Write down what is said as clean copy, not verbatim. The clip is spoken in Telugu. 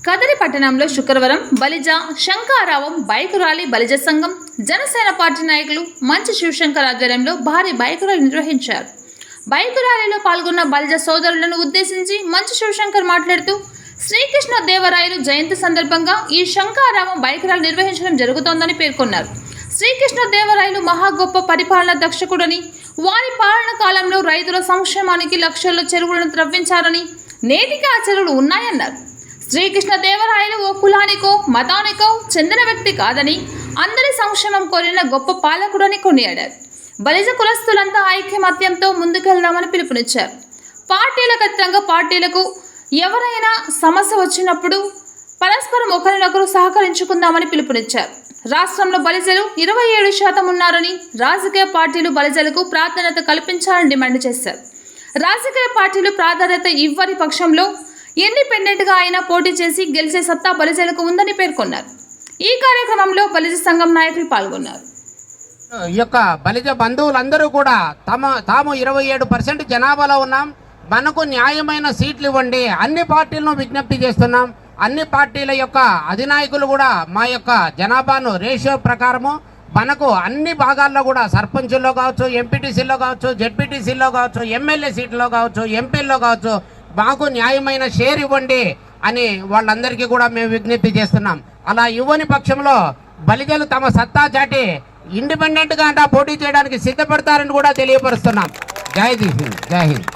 కదరి పట్టణంలో శుక్రవారం బలిజ శంఖారావం బైక్ ర్యాలీ బలిజ సంఘం జనసేన పార్టీ నాయకులు మంచి శివశంకర్ ఆధ్వర్యంలో భారీ బైక్ ర్యాలీ నిర్వహించారు. బైక్ ర్యాలీలో పాల్గొన్న బలిజ సోదరులను ఉద్దేశించి మంచి శివశంకర్ మాట్లాడుతూ శ్రీకృష్ణ దేవరాయలు జయంతి సందర్భంగా ఈ శంఖారావం బైక్ ర్యాలీ నిర్వహించడం జరుగుతోందని పేర్కొన్నారు. శ్రీకృష్ణ దేవరాయలు మహా గొప్ప పరిపాలన దక్షకుడని, వారి పాలన కాలంలో రైతుల సంక్షేమానికి లక్షల్లో చెరువులను త్రవ్వించారని, నేటికి ఆ చెరువులు ఉన్నాయన్నారు. శ్రీకృష్ణ దేవరాయలు ఓ కులానికో మతానికో చెందిన వ్యక్తి కాదని, అందరి సంక్షేమం కోరిన గొప్ప పాలకుడని కొనియాడారు. బలిజ కులస్తులంతా ఐక్యమత్యంతో ముందుకెళ్దామని పిలుపునిచ్చారు. పార్టీలకు అతీతంగా పార్టీలకు ఎవరైనా సమస్య వచ్చినప్పుడు పరస్పరం ఒకరినొకరు సహకరించుకుందామని పిలుపునిచ్చారు. రాష్ట్రంలో బలిజలు 27% ఉన్నారని, రాజకీయ పార్టీలు బలిజలకు ప్రాధాన్యత కల్పించాలని డిమాండ్ చేశారు. రాజకీయ పార్టీలు ప్రాధాన్యత ఇవ్వని పక్షంలో ఇండిపెండెంట్గా అయినా పోటీ చేసి గెలిచే సత్తా బలిజలకు ఉందని పేర్కొన్నారు. ఈ కార్యక్రమంలో బలిజ సంఘం నాయకులు పాల్గొన్నారు. ఈ యొక్క బలిజ బంధువులందరూ కూడా తాము 27% జనాభాలో ఉన్నాం, మనకు న్యాయమైన సీట్లు ఇవ్వండి అన్ని పార్టీలను విజ్ఞప్తి చేస్తున్నాం. అన్ని పార్టీల యొక్క అధినాయకులు కూడా మా యొక్క జనాభాను రేషియో ప్రకారము మనకు అన్ని భాగాల్లో కూడా సర్పంచుల్లో కావచ్చు, ఎంపీటీసీల్లో కావచ్చు, జెడ్పీటీసీల్లో కావచ్చు, ఎమ్మెల్యే సీట్లో కావచ్చు, ఎంపీల్లో కావచ్చు మాకు న్యాయమైన షేర్ ఇవ్వండి అని వాళ్ళందరికీ కూడా మేము విజ్ఞప్తి చేస్తున్నాం. అలా ఇవ్వని పక్షంలో బలిజలు తమ సత్తా చాటి ఇండిపెండెంట్గా పోటీ చేయడానికి సిద్ధపడతారని కూడా తెలియపరుస్తున్నాం. జై హింద్.